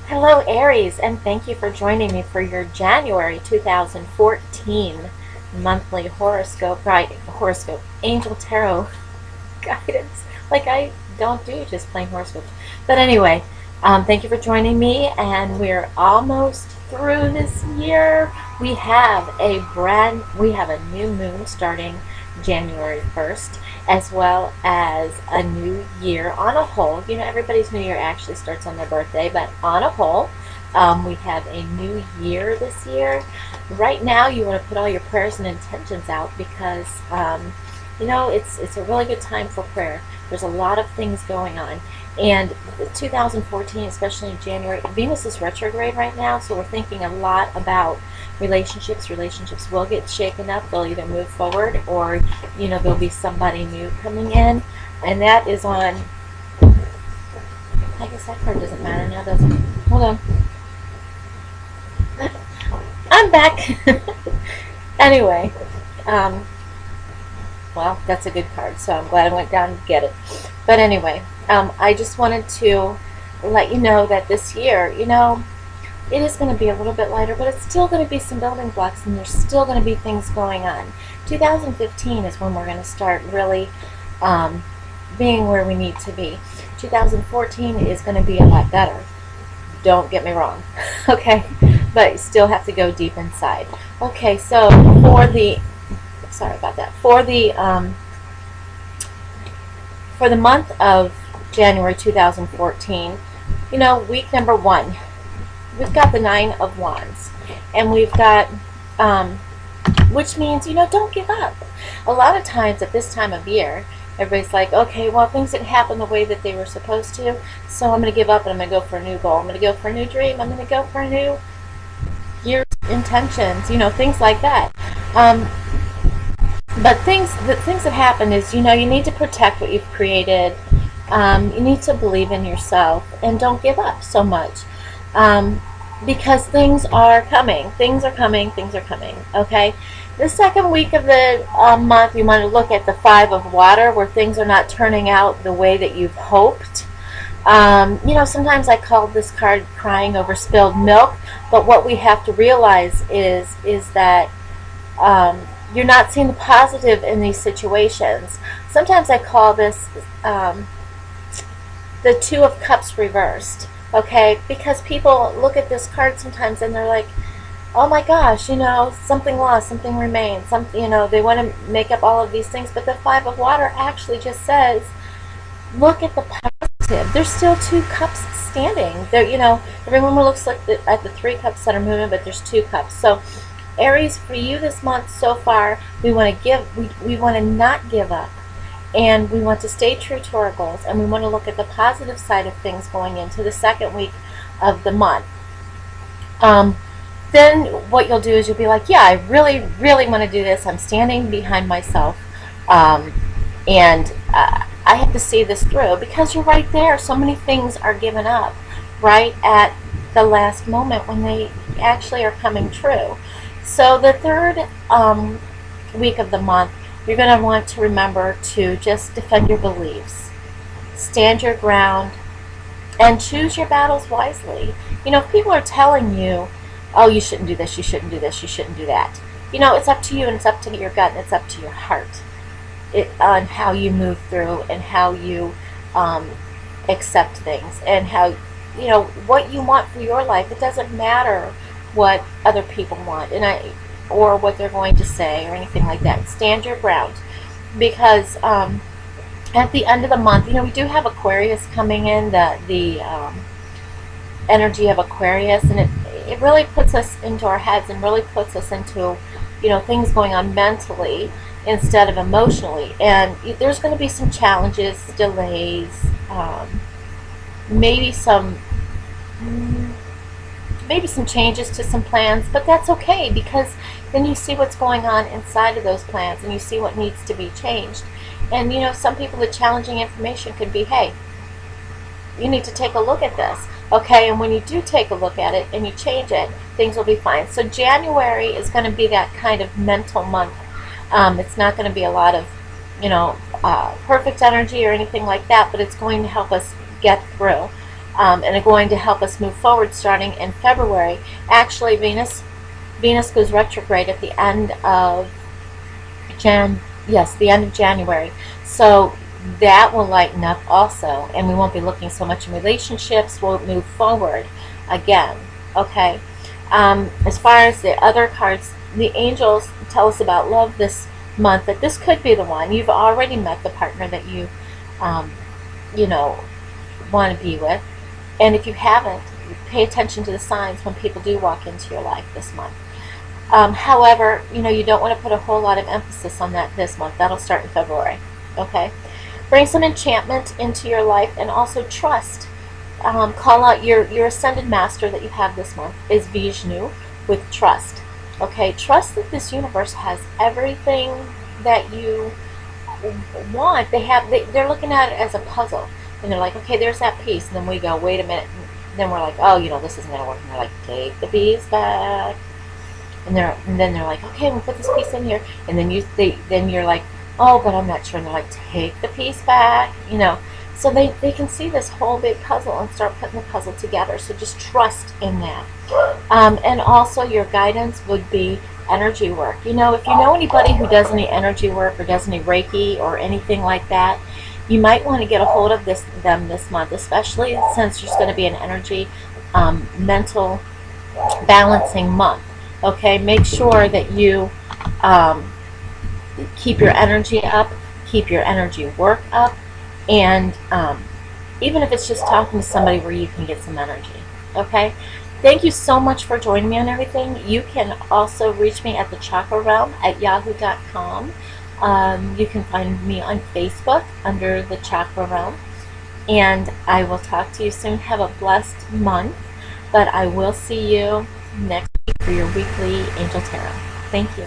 Hello, Aries, and thank you for joining me for your January 2014 monthly horoscope, right? Horoscope, angel tarot guidance. Like, I don't do just plain horoscopes. But anyway, thank you for joining me, and we're almost through this year. We have a new moon starting January 1st, as well as a new year on a whole. You know, everybody's new year actually starts on their birthday, but on a whole, we have a new year this year. Right now, you want to put all your prayers and intentions out because it's a really good time for prayer. There's a lot of things going on. And 2014, especially in January, Venus is retrograde right now, so we're thinking a lot about relationships. Relationships will get shaken up. They'll either move forward or, there'll be somebody new coming in. And that is on, I guess that card doesn't matter now, does it? Hold on. I'm back. Anyway, well, that's a good card, so I'm glad I went down to get it. But anyway, I just wanted to let you know that this year, it is going to be a little bit lighter, but it's still going to be some building blocks, and there's still going to be things going on. 2015 is when we're going to start really being where we need to be. 2014 is going to be a lot better. Don't get me wrong, okay? But you still have to go deep inside. Okay, so sorry about that. For the month of January 2014, week number 1, we've got the 9 of Wands, and we've got, which means, don't give up. A lot of times at this time of year, everybody's like, okay, well, things didn't happen the way that they were supposed to, so I'm going to give up and I'm going to go for a new goal. I'm going to go for a new dream. I'm going to go for a new year's intentions, things like that. But things that happen is, you need to protect what you've created. You need to believe in yourself and don't give up so much. Because things are coming. Things are coming. Things are coming. Okay? The second week of the month, you want to look at the 5 of water, where things are not turning out the way that you've hoped. Sometimes I call this card crying over spilled milk, but what we have to realize is that you're not seeing the positive in these situations. Sometimes I call this the 2 of Cups reversed. Okay, because people look at this card sometimes and they're like, oh my gosh, something lost, something remains, they want to make up all of these things, but the 5 of water actually just says, look at the positive. There's still 2 cups standing. There, everyone looks like at the 3 cups that are moving, but there's 2 cups. So Aries, for you this month so far, we want to not give up. And we want to stay true to our goals, and we want to look at the positive side of things going into the second week of the month. Then what you'll do is you'll be like, yeah, I really, really want to do this. I'm standing behind myself, and I have to see this through, because you're right there. So many things are given up right at the last moment when they actually are coming true. So the third week of the month, you're going to want to remember to just defend your beliefs, stand your ground, and choose your battles wisely. If people are telling you, oh, you shouldn't do this, you shouldn't do this, you shouldn't do that, it's up to you, and it's up to your gut, and it's up to your heart on how you move through and how you accept things, and how, what you want for your life. It doesn't matter what other people want, or what they're going to say or anything like that. Stand your ground, because at the end of the month, we do have Aquarius coming in, the energy of Aquarius, and it really puts us into our heads and really puts us into things going on mentally instead of emotionally. And there's going to be some challenges, delays, maybe some changes to some plans, but that's okay, because then you see what's going on inside of those plans, and you see what needs to be changed. And some people, the challenging information could be, hey, you need to take a look at this. Okay, and when you do take a look at it and you change it, things will be fine. So January is going to be that kind of mental month. It's not going to be a lot of, perfect energy or anything like that, but it's going to help us get through. and are going to help us move forward starting in February. Actually, Venus goes retrograde at the end of the end of January. So that will lighten up also, and we won't be looking so much in relationships. We'll move forward again. Okay. As far as the other cards, the angels tell us about love this month, that this could be the one. You've already met the partner that you, you know, want to be with. And if you haven't, pay attention to the signs when people do walk into your life this month. However, you don't want to put a whole lot of emphasis on that this month. That'll start in February. Okay? Bring some enchantment into your life, and also trust. Call out your ascended master that you have this month is Vishnu, with trust. Okay? Trust that this universe has everything that you want. They're looking at it as a puzzle. And they're like, okay, there's that piece. And then we go, wait a minute. And then we're like, oh, this isn't going to work. And they're like, take the piece back. And then they're like, okay, we'll put this piece in here. And then you're like, oh, but I'm not sure. And they're like, take the piece back. So they can see this whole big puzzle and start putting the puzzle together. So just trust in that. And also your guidance would be energy work. If you know anybody who does any energy work or does any Reiki or anything like that, you might want to get a hold of them this month, especially since there's going to be an energy, mental balancing month. Okay, make sure that you keep your energy up, keep your energy work up, and even if it's just talking to somebody where you can get some energy. Okay, thank you so much for joining me on everything. You can also reach me at the Chakra Realm at yahoo.com. You can find me on Facebook under the Chakra Realm, and I will talk to you soon. Have a blessed month, but I will see you next week for your weekly Angel Tarot. Thank you.